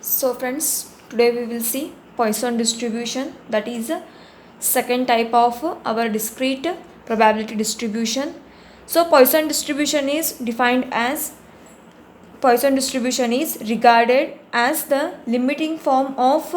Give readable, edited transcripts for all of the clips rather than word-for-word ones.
So friends, today we will see Poisson distribution, that is a second type of our discrete probability distribution. So Poisson distribution is defined as Poisson distribution is regarded as the limiting form of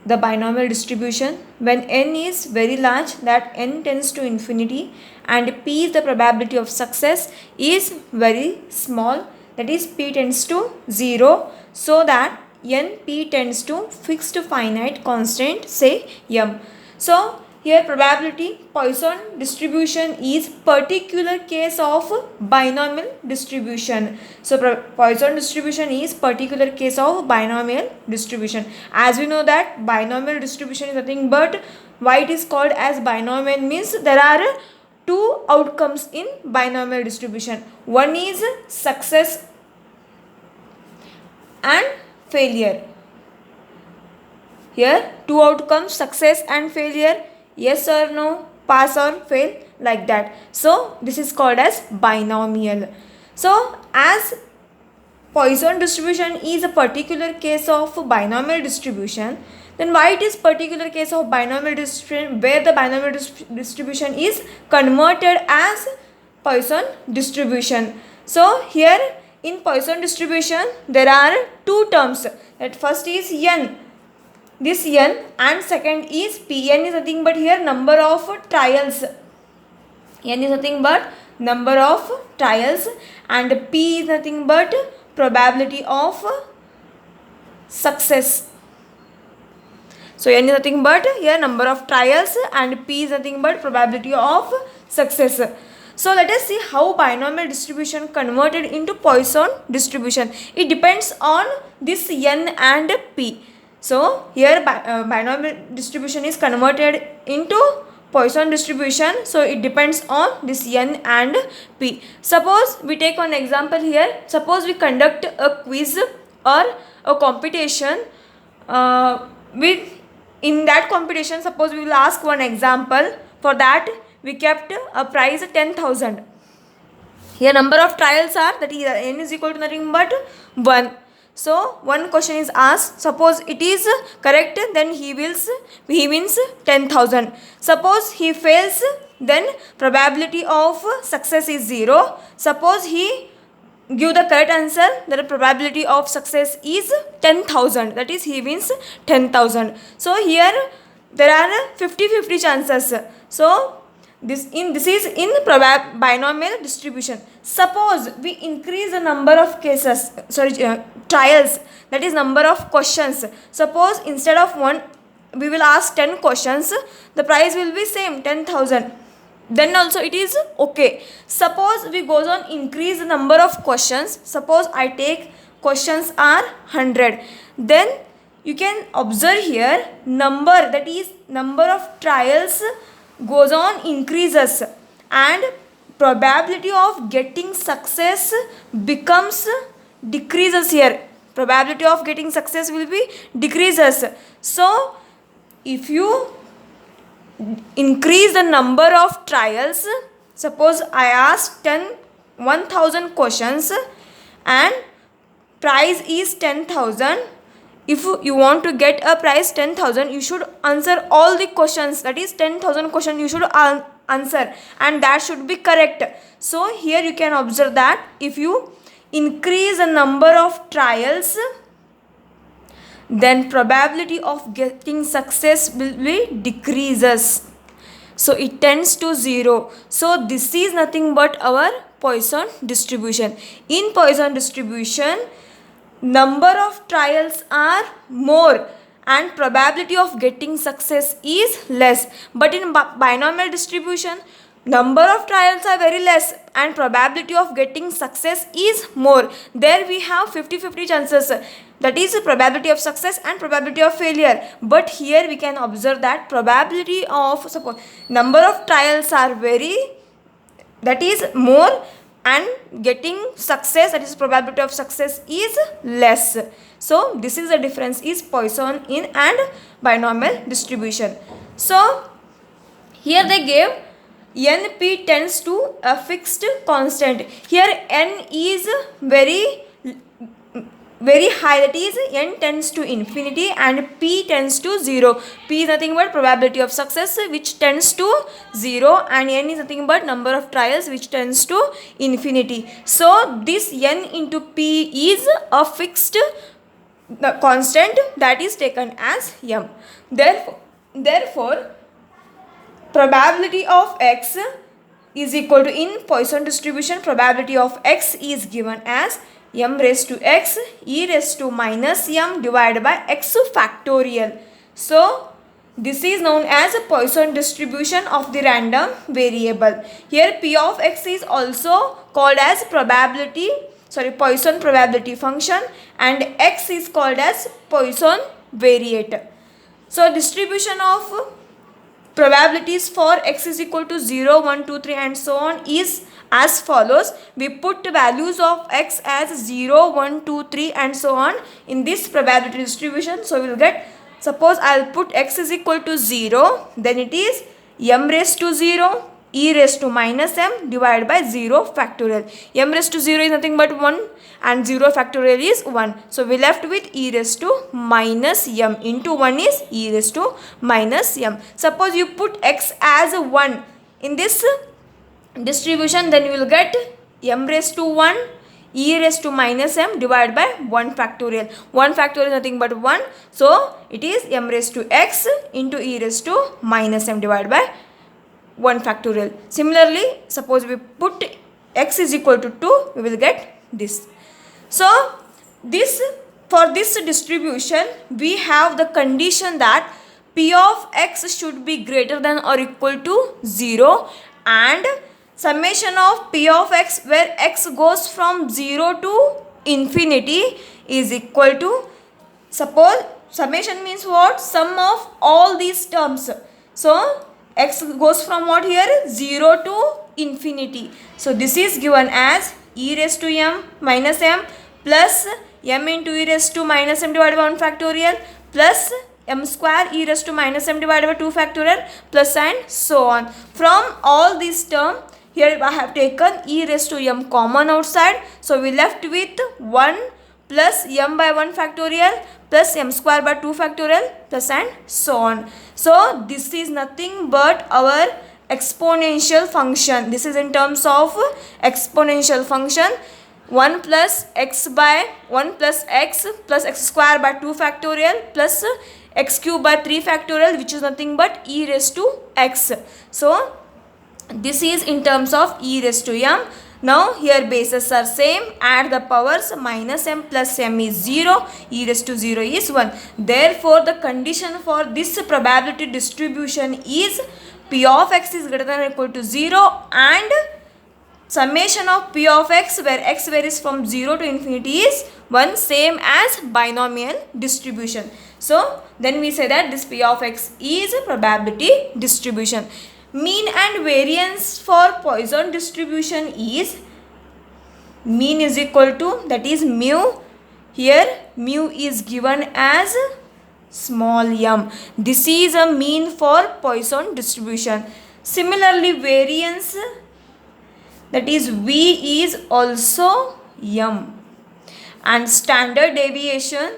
the binomial distribution when n is very large, that n tends to infinity, and p is the probability of success is very small, that is p tends to 0, so that np tends to fixed finite constant, say m. So here probability Poisson distribution is particular case of binomial distribution. So Poisson distribution is particular case of binomial distribution. As we know that binomial distribution is nothing but why it is called as binomial means there are two outcomes in binomial distribution. One is success and failure. Here two outcomes, success and failure, yes or no, pass or fail, like that. So this is called as binomial. So as Poisson distribution is a particular case of binomial distribution, then why it is particular case of binomial distribution where the binomial distribution is converted as Poisson distribution. So here in Poisson distribution there are two terms. That first is n, this n, and second is p. N is nothing but here number of trials. N is nothing but number of trials, and p is nothing but probability of success. So n is nothing but here number of trials and p is nothing but probability of success. So let us see how binomial distribution converted into Poisson distribution. It depends on this n and p. So here binomial distribution is converted into Poisson distribution. So it depends on this n and p. Suppose we take one example here. Suppose we conduct a quiz or a competition with in that competition. Suppose we will ask one example. For that we kept a prize 10,000. Here number of trials are, that is n is equal to nothing but 1. So one question is asked. Suppose it is correct, then he wins 10,000. Suppose he fails, then probability of success is 0. Suppose he give the correct answer, the probability of success is 10,000, that is he wins 10,000. So here there are 50-50 chances. So this is in binomial distribution. Suppose we increase the number of cases, trials, that is number of questions. Suppose instead of 1 we will ask 10 questions, the price will be same 10,000. Then also it is okay. Suppose we goes on increase the number of questions. Suppose I take questions are 100. Then you can observe here number, that is number of trials goes on increases, and probability of getting success becomes decreases here. Probability of getting success will be decreases. So if you increase the number of trials, suppose I ask 1,000 questions and price is 10,000. If you want to get a price 10,000, you should answer all the questions, that is 10,000 questions you should answer, and that should be correct. So here you can observe that if you increase the number of trials, then probability of getting success will be decreases. So it tends to 0. So this is nothing but our Poisson distribution. In Poisson distribution, number of trials are more and probability of getting success is less. But in binomial distribution, number of trials are very less and probability of getting success is more. There we have 50-50 chances, that is probability of success and probability of failure. But here we can observe that probability of, suppose number of trials are very, that is more, and getting success, that is probability of success, is less. So this is the difference is Poisson in and binomial distribution. So here they gave np tends to a fixed constant. Here n is very very high, that is n tends to infinity and p tends to 0. P is nothing but probability of success which tends to 0, and n is nothing but number of trials which tends to infinity. So this n into p is a fixed constant that is taken as m. Therefore probability of x is equal to, in Poisson distribution, probability of x is given as m raised to x e raised to minus m divided by x factorial. So this is known as a Poisson distribution of the random variable. Here p of x is also called as Poisson probability function, and x is called as Poisson variate. So distribution of probabilities for x is equal to 0, 1, 2, 3 and so on is as follows. We put values of x as 0, 1, 2, 3 and so on in this probability distribution. So we will get, suppose I will put x is equal to 0, then it is m raised to 0 e raised to minus m divided by 0 factorial. M raised to 0 is nothing but 1 and 0 factorial is 1. So we left with e raised to minus m into 1 is e raised to minus m. Suppose you put x as 1 in this distribution, then you will get m raised to 1 e raised to minus m divided by 1 factorial. 1 factorial is nothing but 1. So it is m raised to x into e raised to minus m divided by 1 factorial. Similarly, suppose we put x is equal to 2, we will get this. So for this distribution we have the condition that p of x should be greater than or equal to 0, and summation of p of x where x goes from 0 to infinity is equal to, suppose summation means what? Sum of all these terms. So x goes from what here? 0 to infinity. So this is given as e raised to m minus m plus m into e raised to minus m divided by 1 factorial plus m square e raised to minus m divided by 2 factorial plus and so on. From all these terms, here I have taken e raised to m common outside. So we left with 1 plus m by 1 factorial plus m square by 2 factorial plus and so on. So this is nothing but our exponential function. This is in terms of exponential function. 1 plus x by 1 plus x square by 2 factorial plus x cube by 3 factorial, which is nothing but e raised to x. So this is in terms of e raised to m. Now here bases are same, add the powers, minus m plus m is 0, e raised to 0 is 1. Therefore the condition for this probability distribution is p of x is greater than or equal to 0 and summation of p of x where x varies from 0 to infinity is 1, same as binomial distribution. So then we say that this p of x is a probability distribution. Mean and variance for Poisson distribution is, mean is equal to, that is mu. Here mu is given as small m. This is a mean for Poisson distribution. Similarly variance, that is v is also m, and standard deviation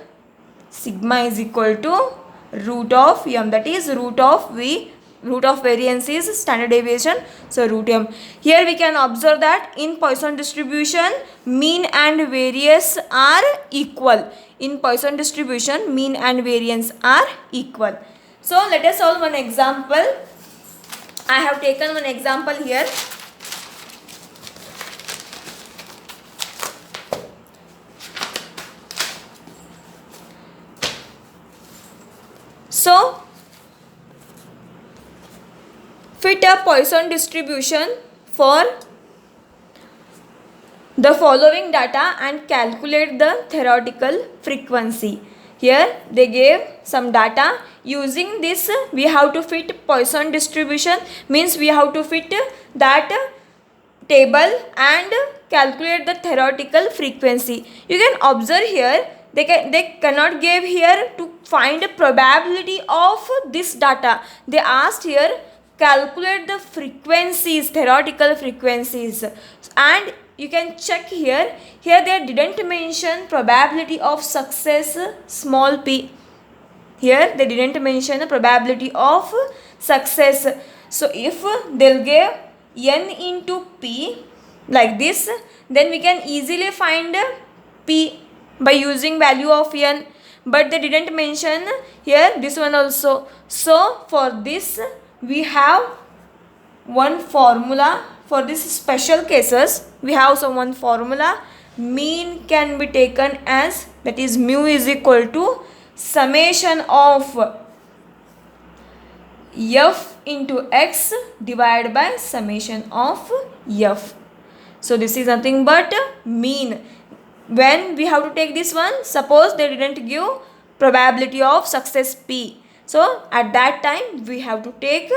sigma is equal to root of m, that is root of v. Root of variance is standard deviation, so root m. Here we can observe that in Poisson distribution mean and variance are equal. In Poisson distribution mean and variance are equal. So let us solve one example. I have taken one example here. So fit a Poisson distribution for the following data and calculate the theoretical frequency. Here they gave some data. Using this we have to fit Poisson distribution, means we have to fit that table and calculate the theoretical frequency. You can observe here they cannot give here to find a probability of this data. They asked here calculate the frequencies, theoretical frequencies, and you can check here. Here they didn't mention probability of success small p. Here they didn't mention the probability of success. So if they'll give n into p like this, then we can easily find p by using value of n. But they didn't mention here this one also. So for this we have one formula. For this special cases we have some one formula. Mean can be taken as, that is mu is equal to summation of f into x divided by summation of f. So this is nothing but mean. When we have to take this one, suppose they didn't give probability of success p. So at that time we have to take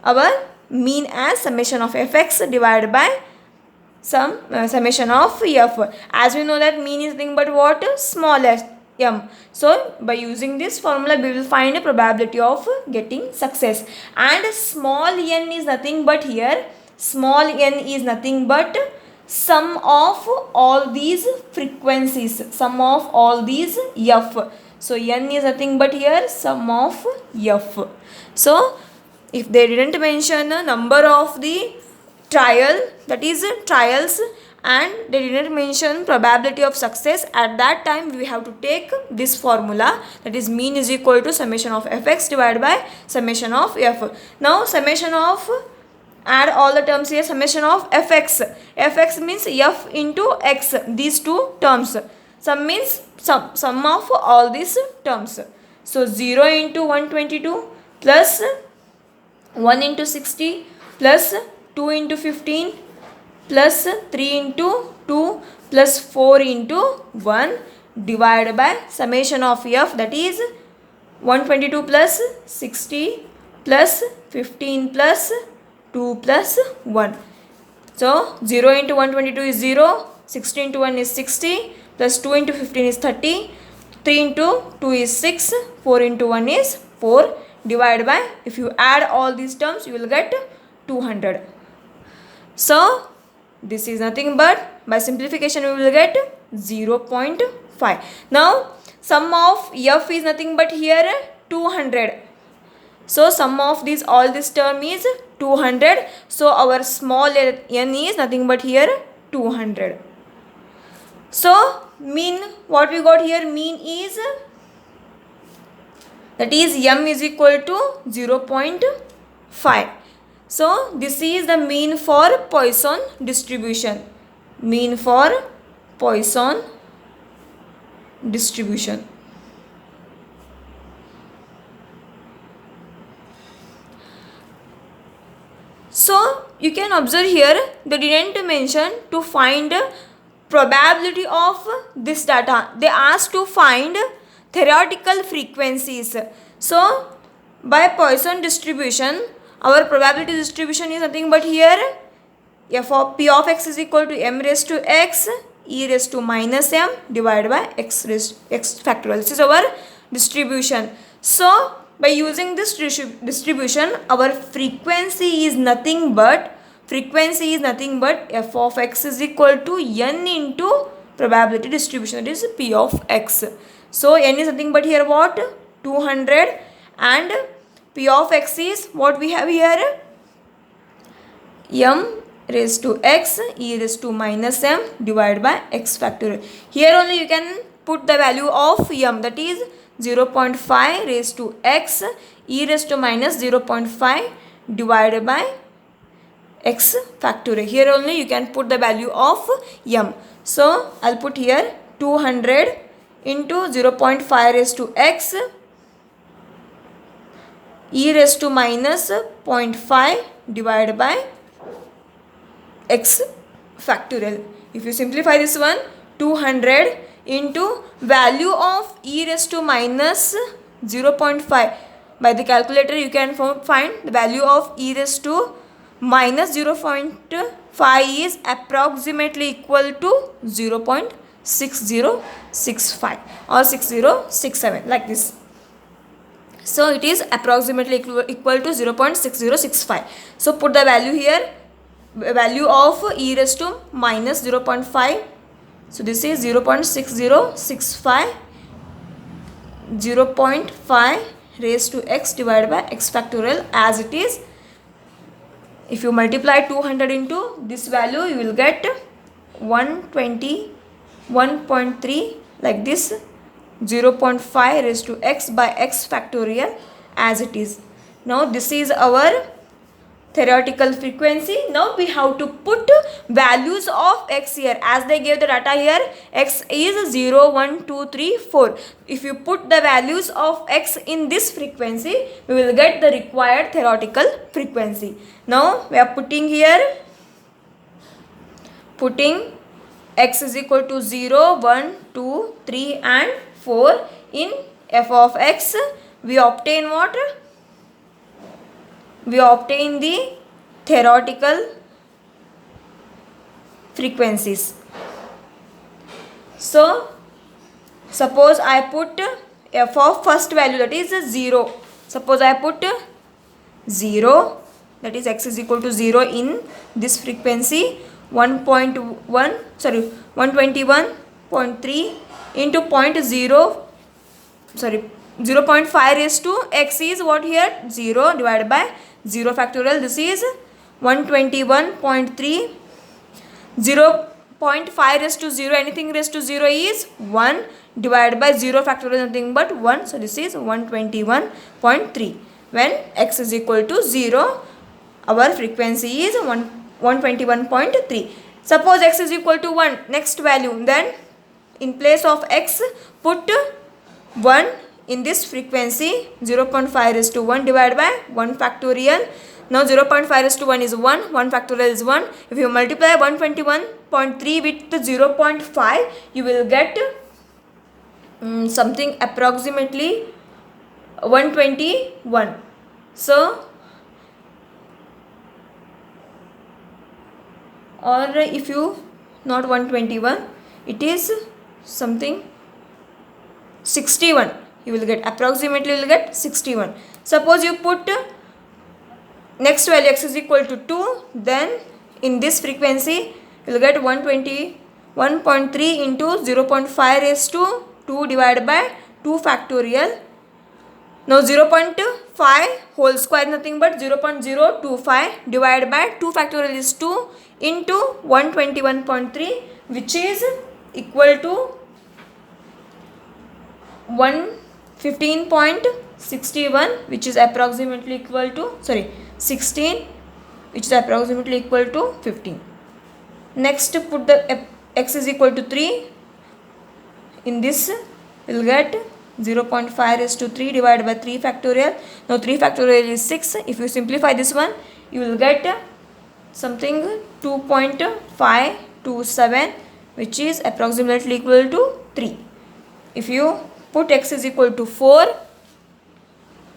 our mean as summation of fx divided by some summation of f. As we know that mean is nothing but what? Small s m. So by using this formula we will find a probability of getting success. And small n is nothing but here, small n is nothing but sum of all these frequencies, sum of all these f. So n is nothing but here sum of f. So if they didn't mention a number of the trial, that is trials, and they didn't mention probability of success, at that time we have to take this formula, that is mean is equal to summation of fx divided by summation of f. Now summation of, add all the terms here, summation of fx. Fx means f into x, these two terms. Sum means sum of all these terms. So 0 into 122 plus 1 into 60 plus 2 into 15 plus 3 into 2 plus 4 into 1 divided by summation of f, that is 122 plus 60 plus 15 plus 2 plus 1. So 0 into 122 is 0, 60 into 1 is 60, plus 2 into 15 is 30, 3 into 2 is 6, 4 into 1 is 4, divided by, if you add all these terms you will get 200. So this is nothing but, by simplification we will get 0.5. Now sum of f is nothing but here 200. So sum of these, all this term is 200. So our small n is nothing but here 200. So mean, what we got here, mean is, that is m is equal to 0.5. So this is the mean for Poisson distribution. Mean for Poisson distribution. So you can observe here they didn't mention to find probability of this data. They asked to find theoretical frequencies. So by Poisson distribution, our probability distribution is nothing but here f of p of x is equal to m raised to x e raised to minus m divided by x raised x factorial. This is our distribution. So by using this distribution, our frequency is nothing but f of x is equal to n into probability distribution, that is p of x. So n is nothing but here what? 200, and p of x is what we have here? M raised to x e raised to minus m divided by x factorial. Here only you can put the value of m, that is 0.5 raised to x e raised to minus 0.5 divided by x factorial. Here only you can put the value of m. So I'll put here 200 into 0.5 raised to x e raised to minus 0.5 divided by x factorial. If you simplify this one, 200 into value of e raised to minus 0.5. By the calculator you can find the value of e raised to minus 0.5 is approximately equal to 0.6065 or 6067, like this. So it is approximately equal to 0.6065. So put the value here value of e raised to minus 0.5. So this is 0.6065, 0.5 raised to x divided by x factorial as it is. If you multiply 200 into this value, you will get 121.3 like this, 0.5 raised to x by x factorial as it is. Now this is our theoretical frequency. Now we have to put values of x here. As they gave the data here, x is 0, 1, 2, 3, 4. If you put the values of x in this frequency, we will get the required theoretical frequency. Now we are putting here, x is equal to 0, 1, 2, 3 and 4 in f of x. We obtain what? We obtain the theoretical frequencies. So suppose I put f of first value, that is 0. Suppose I put 0, that is x is equal to 0 in this frequency, 121.3 into 0.5 raised to x is what here? 0 divided by 0 factorial. This is 121.3. 0.5 raised to 0, anything raised to 0 is 1 divided by 0 factorial, nothing but 1. So this is 121.3. When x is equal to 0, our frequency is 121.3. Suppose x is equal to 1, next value, then in place of x put 1 in this frequency, 0.5 raised to 1 divided by 1 factorial. Now 0.5 raised to 1 is 1, 1 factorial is 1. If you multiply 121.3 with 0.5, you will get something approximately 121. So, or if you not 121, it is something 61. You will get approximately, you will get 61. Suppose you put next value x is equal to 2, then in this frequency you will get 121.3 into 0.5 raised to 2 divided by 2 factorial. Now 0.5 whole square nothing but 0.025 divided by 2 factorial is 2 into 121.3, which is equal to 115.61, which is approximately equal to 16, which is approximately equal to 15. Next put the x is equal to 3. In this we will get 0.5 raised to 3 divided by 3 factorial. Now 3 factorial is 6. If you simplify this one, you will get something 2.527, which is approximately equal to 3. If you put x is equal to 4,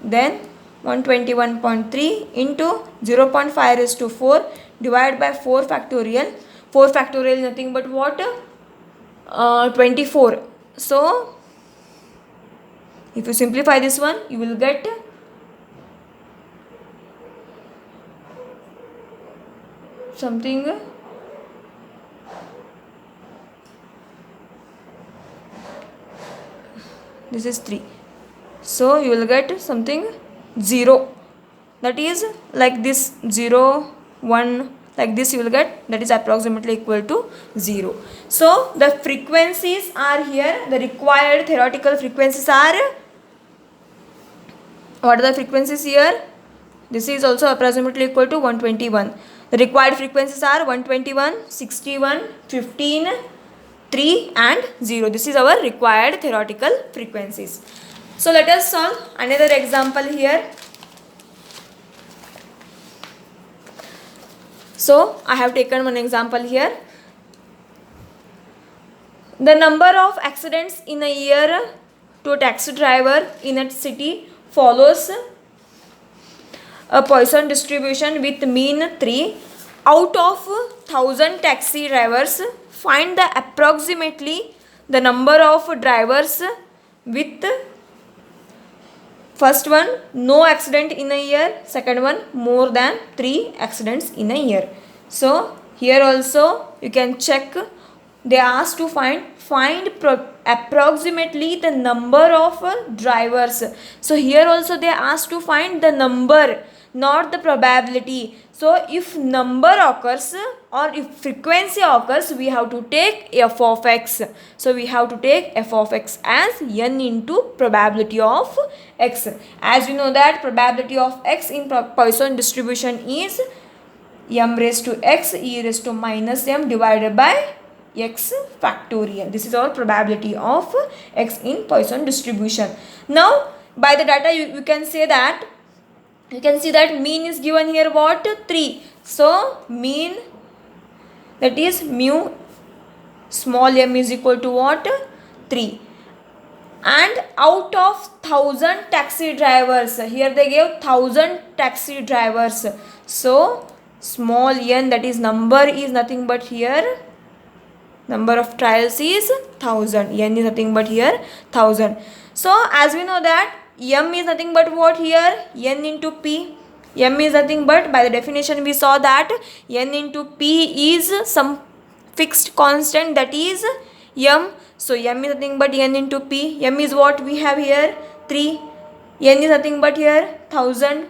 then 121.3 into 0.5 raised to 4 divided by 4 factorial. 4 factorial is nothing but what? 24. So if you simplify this one, you will get something this is 3. So you will get something 0, that is like this 0, 1, like this you will get, that is approximately equal to 0. So the frequencies are here, the required theoretical frequencies are, what are the frequencies here? This is also approximately equal to 121. The required frequencies are 121, 61, 15, 3 and 0. This is our required theoretical frequencies. So let us solve another example here. So I have taken one example here. The number of accidents in a year to a taxi driver in a city follows a Poisson distribution with mean 3. Out of 1000 taxi drivers, find the approximately the number of drivers with first one no accident in a year, second one more than 3 accidents in a year. So here also you can check. They asked to find approximately the number of drivers. So here also they asked to find the number, not the probability. So if number occurs or if frequency occurs, we have to take f of x. So we have to take f of x as n into probability of x. As we know that probability of x in Poisson distribution is m raised to x e raised to minus m divided by x factorial. This is our probability of x in Poisson distribution. Now by the data you can say that, you can see that mean is given here what, 3. So mean, that is mu small m is equal to what, 3. And out of 1000 taxi drivers, here they gave 1000 taxi drivers. So small n, that is number is nothing but here, number of trials is 1000, n is nothing but here 1000. So as we know that m is nothing but what here, n into p. M is nothing but, by the definition we saw that n into p is some fixed constant, that is m. So m is nothing but n into p. M is what we have here, 3. N is nothing but here 1000.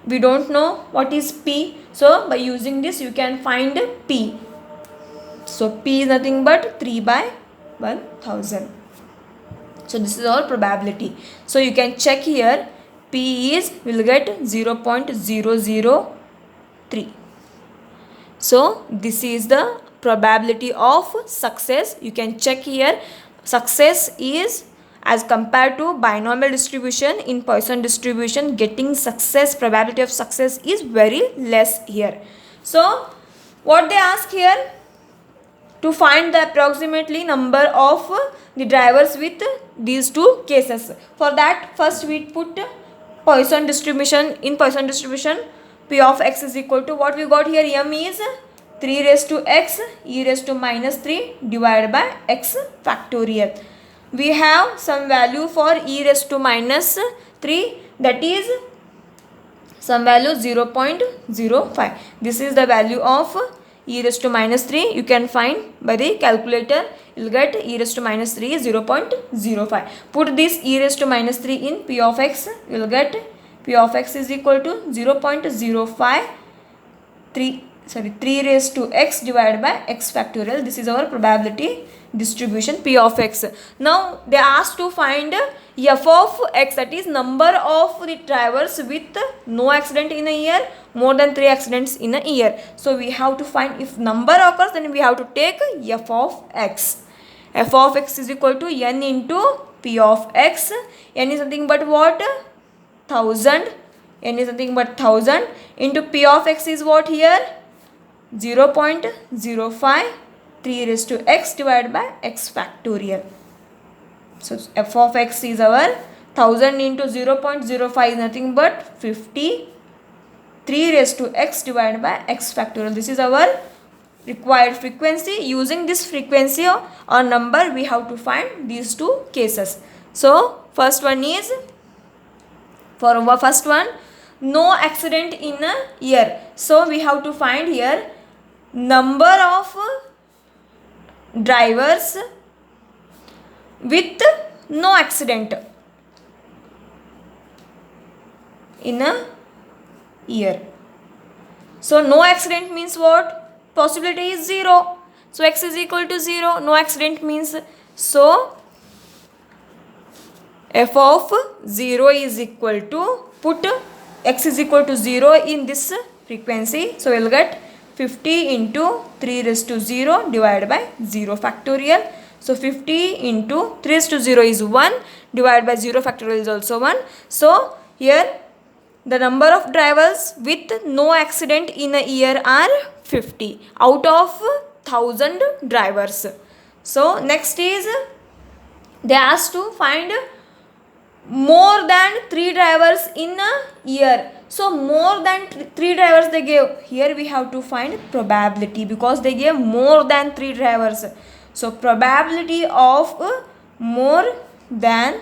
We don't know what is p. So by using this you can find p. So p is nothing but 3 by 1000. So this is our probability. So you can check here, p is, will get 0.003. So this is the probability of success. You can check here, success is, as compared to binomial distribution, in Poisson distribution getting success, probability of success is very less here. So what they ask here, to find the approximately number of the drivers with these two cases. For that first we put Poisson distribution. In Poisson distribution p of x is equal to what we got here, m is 3 raised to x e raised to minus 3 divided by x factorial. We have some value for e raised to minus 3, that is some value 0.05. This is the value of e raised to minus 3. You can find by the calculator. You will get e raised to minus 3 is 0.05. Put this e raised to minus 3 in p of x. You will get p of x is equal to 0.05 3 raised to x divided by x factorial. This is our probability distribution p of x. Now they asked to find f of x, that is number of the drivers with no accident in a year, more than 3 accidents in a year. So we have to find, if number occurs then we have to take f of x. F of x is equal to n into p of x. N is nothing but what, 1000. N is nothing but 1000 into p of x is what here, 0.05 3 raised to x divided by x factorial. So f of x is our 1000 into 0.05 is nothing but 50 3 raised to x divided by x factorial. This is our required frequency. Using this frequency or number we have to find these two cases. So first one is, for our first one, no accident in a year. So we have to find here number of drivers with no accident in a year. So no accident means what? Possibility is 0. So x is equal to 0. No accident means, so f of 0 is equal to, put x is equal to 0 in this frequency. So we will get 50 into 3 raised to 0 divided by 0 factorial. So 50 into 3 raised to 0 is 1 divided by 0 factorial is also 1. So here the number of drivers with no accident in a year are 50 out of 1000 drivers. So next is, they asked to find more than 3 drivers in a year. So more than 3 drivers they gave. Here we have to find probability because they gave more than 3 drivers. So probability of more than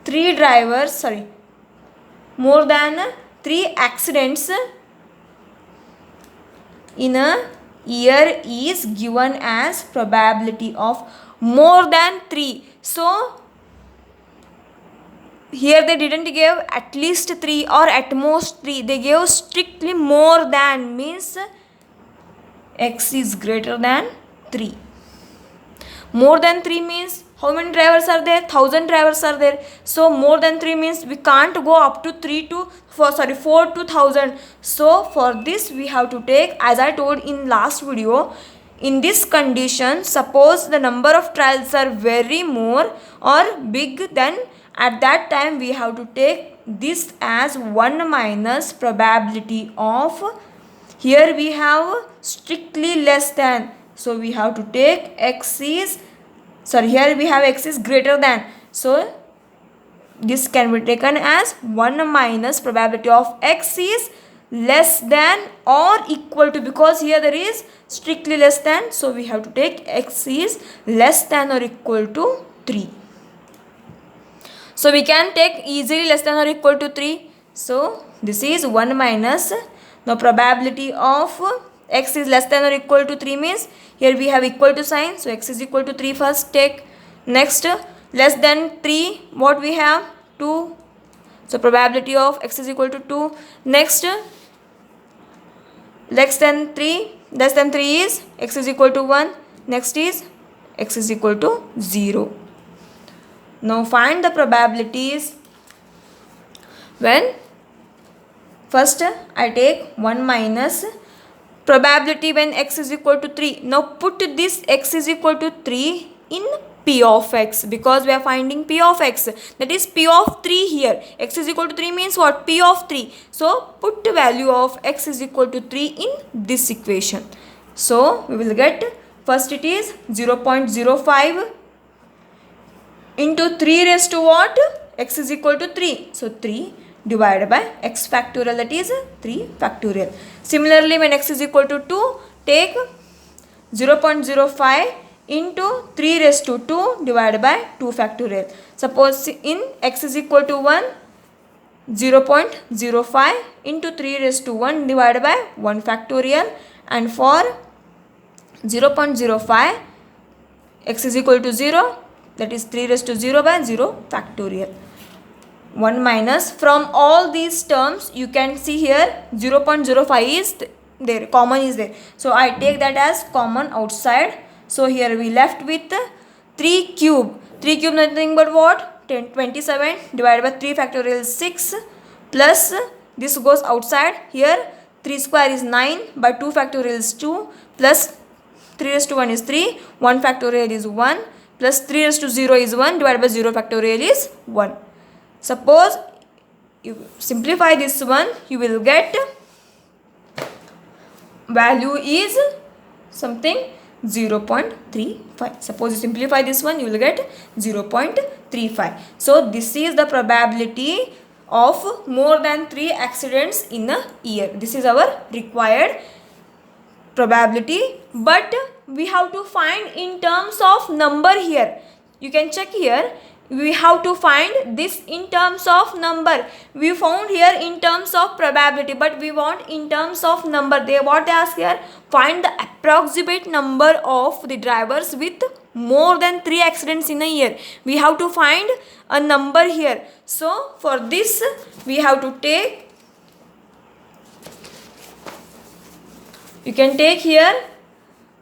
3 drivers, more than 3 accidents in a year is given as probability of more than 3. So here they didn't give at least 3 or at most 3. They gave strictly more than, means x is greater than 3. More than 3 means how many drivers are there? 1000 drivers are there. So more than 3 means we can't go up to 4 to 1000. So for this we have to take, as I told in last video, in this condition, suppose the number of trials are very more or big, then at that time we have to take this as 1 minus probability of, here we have strictly less than, so we have to take x is, here we have x is greater than, so this can be taken as 1 minus probability of x is less than or equal to, because here there is strictly less than, so we have to take x is less than or equal to 3. So we can take easily less than or equal to 3. So this is 1 minus, now probability of x is less than or equal to 3 means here we have equal to sign, so x is equal to 3 first take. Next, less than 3, what we have? 2. So probability of x is equal to 2. Next, less than 3 is x is equal to 1. Next is x is equal to 0. Now find the probabilities when first I take 1 minus probability when x is equal to 3. Now put this x is equal to 3 in p of x, because we are finding p of x, that is p of 3 here. X is equal to 3 means what? P of 3. So put the value of x is equal to 3 in this equation. So we will get, first it is 0.05 into 3 raised to what? X is equal to 3. So 3 divided by x factorial, that is 3 factorial. Similarly, when x is equal to 2, take 0.05 into 3 raised to 2 divided by 2 factorial. Suppose in x is equal to 1, 0.05 into 3 raised to 1 divided by 1 factorial, and for 0.05 x is equal to 0, that is 3 raised to 0 by 0 factorial. 1 minus, from all these terms you can see here 0.05 is there, common is there, so I take that as common outside. So here we left with 3 cube. 3 cube nothing but what? 27 divided by 3 factorial 6, plus this goes outside, here 3 square is 9 by 2 factorial is 2, plus 3 raised to 1 is 3, 1 factorial is 1, plus 3 raised to 0 is 1 divided by 0 factorial is 1. Suppose you simplify this one, you will get value is something 0.35. Suppose you simplify this one, you will get 0.35. So this is the probability of more than 3 accidents in a year. This is our required probability, but we have to find in terms of number here. You can check here. We have to find this in terms of number. We found here in terms of probability, but we want in terms of number. What they ask here, find the approximate number of the drivers with more than 3 accidents in a year. We have to find a number here. So for this we have to take, you can take here,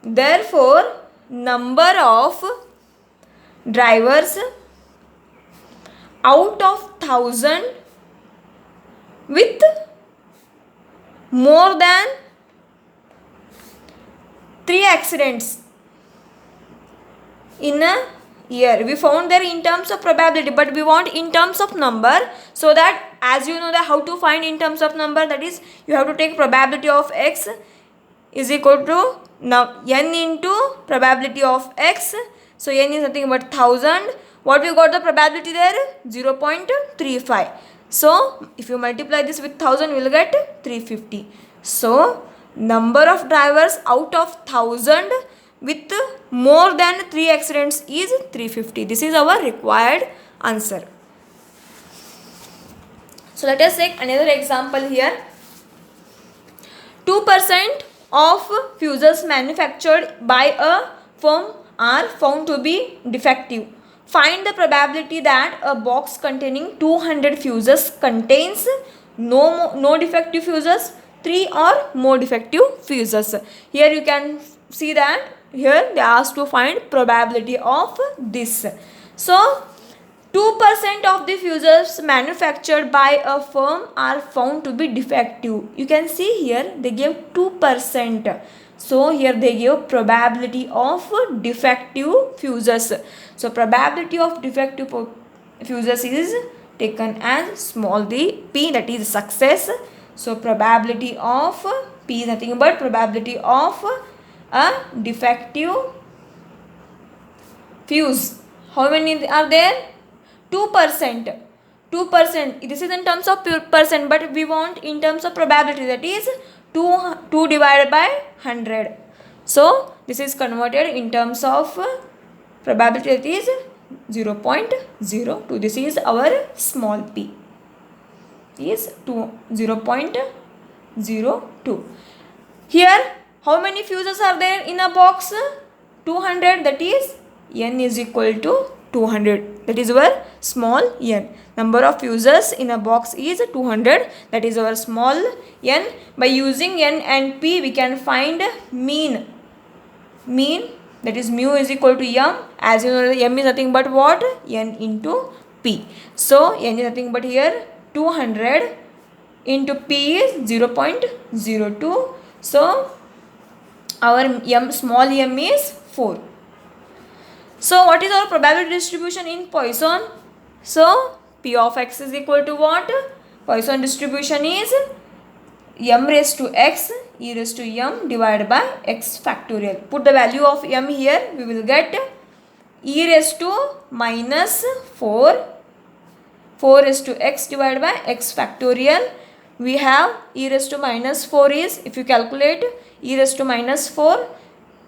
therefore number of drivers out of 1000 with more than 3 accidents in a year. We found there in terms of probability, but we want in terms of number, so that as you know that how to find in terms of number, that is you have to take probability of x is equal to now n into probability of x. So n is nothing but 1000. What we got the probability there? 0.35. So if you multiply this with 1000, you will get 350. So number of drivers out of 1000 with more than 3 accidents is 350. This is our required answer. So let us take another example here. 2% of fuses manufactured by a firm are found to be defective. Find the probability that a box containing 200 fuses contains no defective fuses, 3 or more defective fuses. Here you can see that here they asked to find probability of this. So 2% of the fuses manufactured by a firm are found to be defective. You can see here they give 2%. So here they give probability of defective fuses. So probability of defective fuses is taken as small d, p, that is success. So probability of p is nothing but probability of a defective fuse. How many are there? 2%. 2%. This is in terms of percent, but we want in terms of probability, that is 2 divided by 100. So this is converted in terms of probability, that is 0.02. This is our small p, is 0.02. Here how many fuses are there in a box? 200, that is n is equal to 200, that is our small n. Number of fuses in a box is 200, that is our small n. By using n and p we can find mean, that is mu is equal to m. As you know, m is nothing but what? N into p. So n is nothing but here 200 into p is 0.02. So our m, small m is 4. So what is our probability distribution in Poisson? So p of x is equal to what? Poisson distribution is m raised to x e raised to m divided by x factorial. Put the value of m here, we will get e raised to minus 4 raised to x divided by x factorial. We have e raised to minus 4 is, if you calculate e raised to minus 4,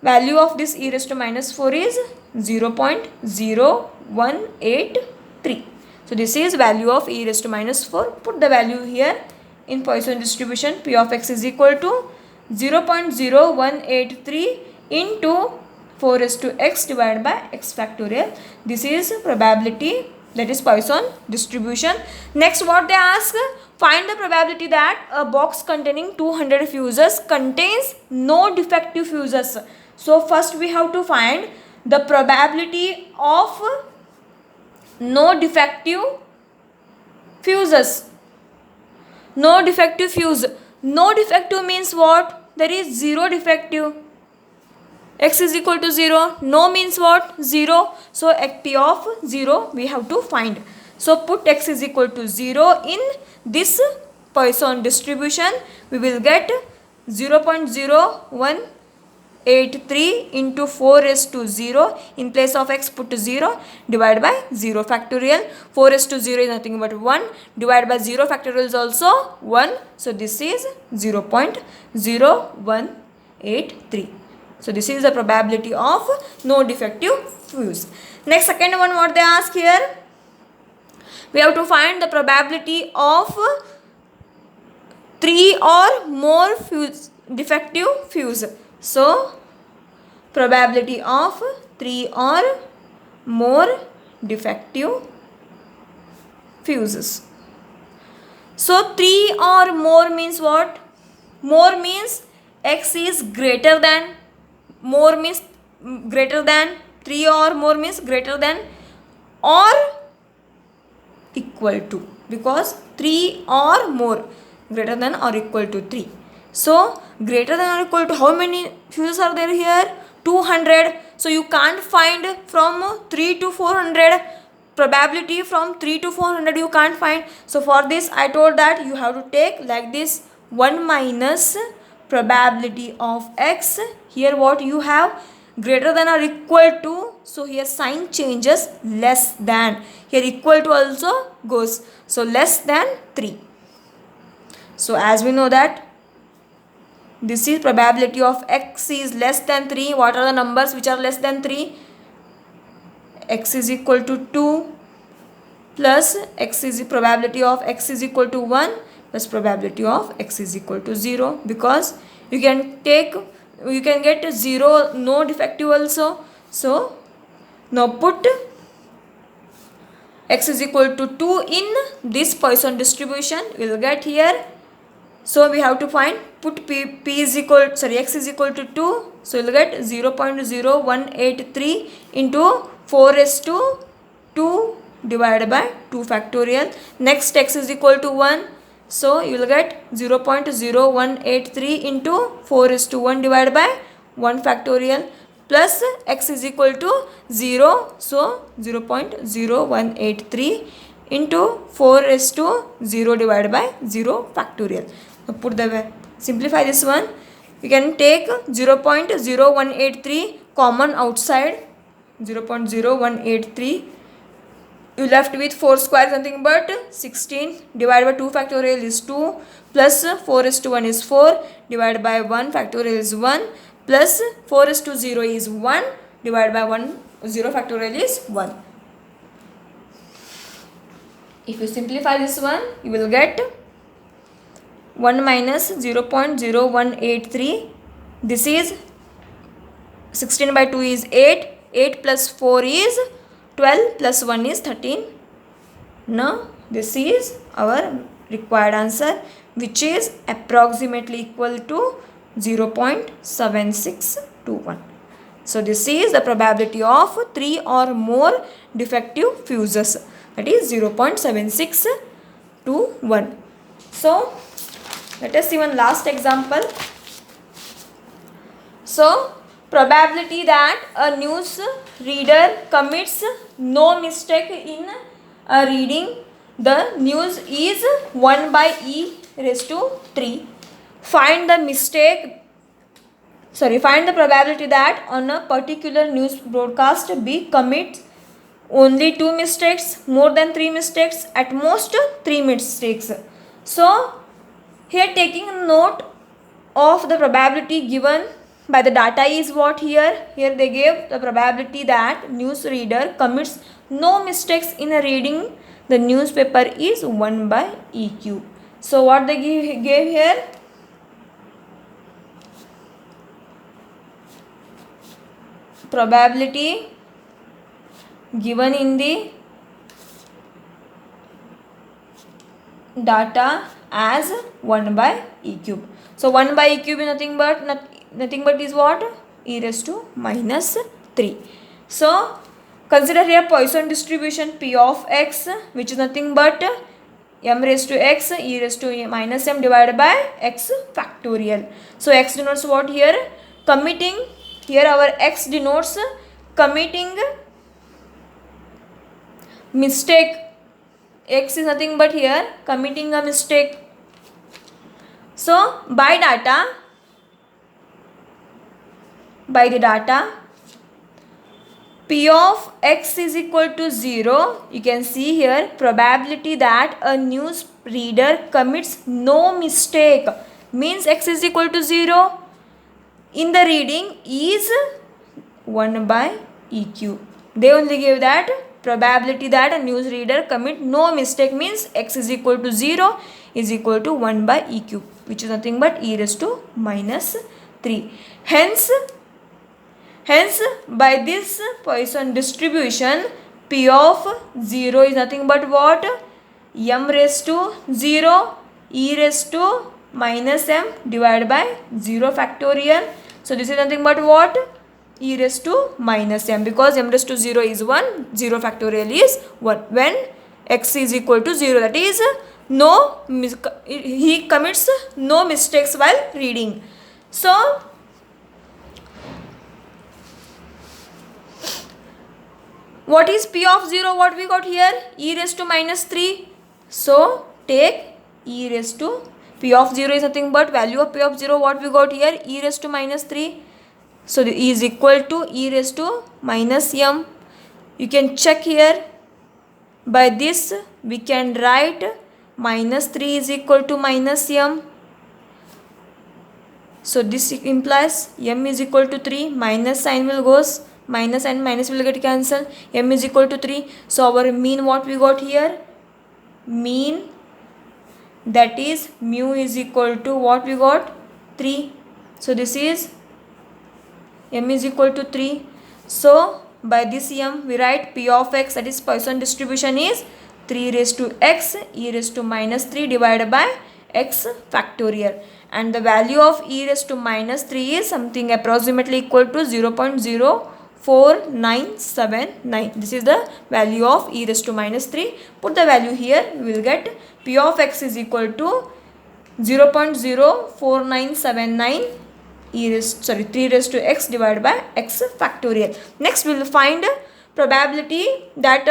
value of this e raised to minus 4 is 0.0183. So this is value of e raised to minus 4. Put the value here in Poisson distribution. P of x is equal to 0.0183 into 4 raised to x divided by x factorial. This is probability, that is Poisson distribution. Next what they ask? Find the probability that a box containing 200 fuses contains no defective fuses. So first we have to find the probability of no defective fuses. No defective fuse. No defective means what? There is 0 defective. X is equal to 0. No means what? 0. So p of 0 we have to find. So put x is equal to 0 in this Poisson distribution. We will get 0.0183 into 4 raised to 0. In place of x put 0 divided by 0 factorial. 4 raised to 0 is nothing but 1. Divided by 0 factorial is also 1. So this is 0.0183. So this is the probability of no defective fuse. Next, second one what they ask here? We have to find the probability of 3 or more defective fuse. So probability of 3 or more defective fuses. So 3 or more means what? More means x is greater than, more means greater than, 3 or more means greater than or equal to, because 3 or more, greater than or equal to 3. So greater than or equal to, how many fuses are there here? 200. So you can't find from 3 to 400. Probability from 3 to 400 you can't find. So for this I told that you have to take like this, 1 minus probability of x. Here what you have? Greater than or equal to. So here sign changes, less than. Here equal to also goes. So less than 3. So as we know that this is probability of x is less than 3. What are the numbers which are less than 3? X is equal to 2 plus x is probability of x is equal to 1 plus probability of x is equal to 0, because You can get 0, no defective also. So now put x is equal to 2 in this Poisson distribution. We will get here. So we have to find, put x is equal to 2. So you will get 0.0183 into 4 raised to 2 divided by 2 factorial. Next, x is equal to 1. So you will get 0.0183 into 4 raised to 1 divided by 1 factorial, plus x is equal to 0. So 0.0183 into 4 raised to 0 divided by 0 factorial. Simplify this one. You can take 0.0183 common outside. 0.0183. You left with 4 square, nothing but 16 divided by 2 factorial is 2, plus 4 is to 1 is 4, divided by 1 factorial is 1, plus 4 is to 0 is 1, divided by 0 factorial is 1. If you simplify this one, you will get 1 minus 0.0183. This is 16 by 2 is 8. 8 plus 4 is 12, plus 1 is 13. Now this is our required answer, which is approximately equal to 0.7621. So this is the probability of 3 or more defective fuses, that is 0.7621. So let us see one last example. So probability that a news reader commits no mistake in reading the news is 1 by e raised to 3. Find the probability that on a particular news broadcast B commits only 2 mistakes, more than 3 mistakes, at most 3 mistakes. So here taking note of the probability given by the data is what here they gave the probability that news reader commits no mistakes in reading the newspaper is 1 by EQ. So what they gave here? Probability given in the data as 1 by E cube. So 1 by E cube is nothing but is what? E raised to minus 3. So consider here Poisson distribution P of x, which is nothing but m raised to x e raised to minus m divided by x factorial. So x denotes what here? Committing. Here our x denotes committing mistake. X is nothing but here committing a mistake. So by the data P of x is equal to 0, you can see here probability that a news reader commits no mistake means x is equal to 0 in the reading is 1 by EQ. They only gave that probability that a news reader commit no mistake means x is equal to 0 is equal to 1 by EQ, which is nothing but e raised to minus 3. Hence by this Poisson distribution P of 0 is nothing but what? M raised to 0 e raised to minus m divided by 0 factorial. So this is nothing but what? E raised to minus m, because m raised to 0 is 1, 0 factorial is 1. When x is equal to 0, that is he commits no mistakes while reading. So what is P of 0? What we got here? E raised to minus 3. So take e raised to P of 0 is nothing but value of P of 0. What we got here? E raised to minus 3. So the e is equal to e raised to minus m. You can check here. By this we can write minus 3 is equal to minus m. So this implies m is equal to 3. Minus sign will goes. Minus and minus will get cancelled. M is equal to 3. So our mean what we got here? Mean, that is mu is equal to what we got? 3. So this is m is equal to 3. So by this m we write p of x, that is Poisson distribution, is 3 raised to x e raised to minus 3 divided by x factorial, and the value of e raised to minus 3 is something approximately equal to 0.04979. This is the value of e raised to minus 3. Put the value here, we will get p of x is equal to 0.04979 3 raised to x divided by x factorial. Next we will find probability that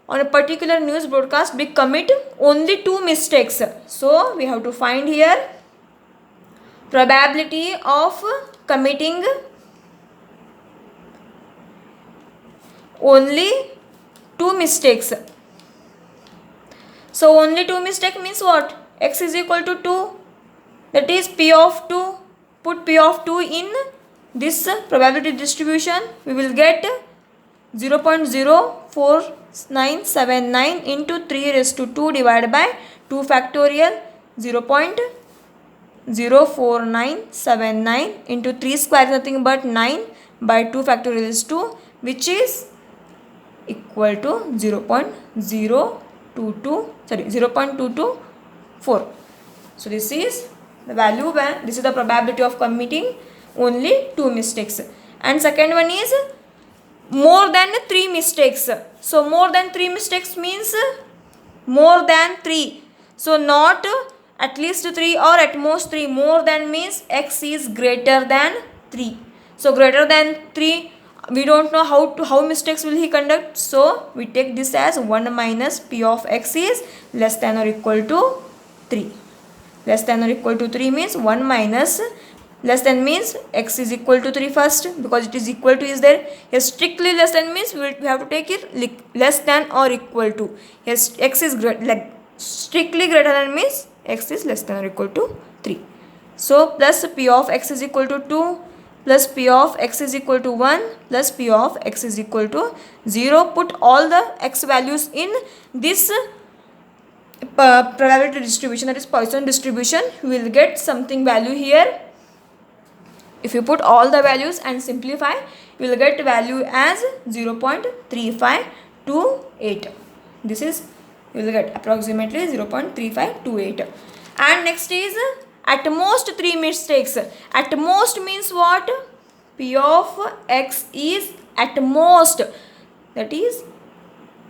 on a particular news broadcast we commit only 2 mistakes. So we have to find here probability of committing only 2 mistakes. So only 2 mistake means what? X is equal to 2, that is p of 2. Put p of 2 in this probability distribution, we will get 0.04979 into 3 raised to 2 divided by 2 factorial, 0.04979 into 3 square is nothing but 9 by 2 factorial is 2, which is equal to 0.224. So this is the value when this is the probability of committing only 2 mistakes. And second one is more than 3 mistakes. So more than 3 mistakes means more than 3. So not at least 3 or at most 3. More than means x is greater than 3. So greater than 3, we don't know how mistakes will he conduct. So we take this as 1 minus p of x is less than or equal to 3. Less than or equal to 3 means 1 minus, less than means x is equal to 3 first, because it is equal to is there. Here strictly less than means we have to take it less than or equal to. Here x is strictly greater than means x is less than or equal to 3. So plus p of x is equal to 2 plus p of x is equal to 1 plus p of x is equal to 0. Put all the x values in this probability distribution, that is Poisson distribution. We will get something value here. If you put all the values and simplify, you will get value as 0.3528. This is, you will get approximately 0.3528. And next is at most 3 mistakes. At most means what? P of x is at most, that is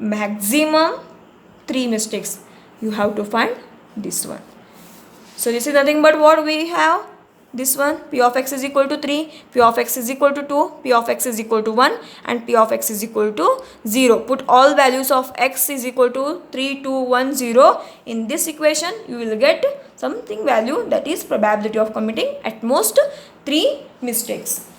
maximum 3 mistakes. You have to find this one. So this is nothing but what we have. This one, p of x is equal to 3, p of x is equal to 2, p of x is equal to 1 and p of x is equal to 0. Put all values of x is equal to 3, 2, 1, 0 in this equation. You will get something value, that is probability of committing at most 3 mistakes.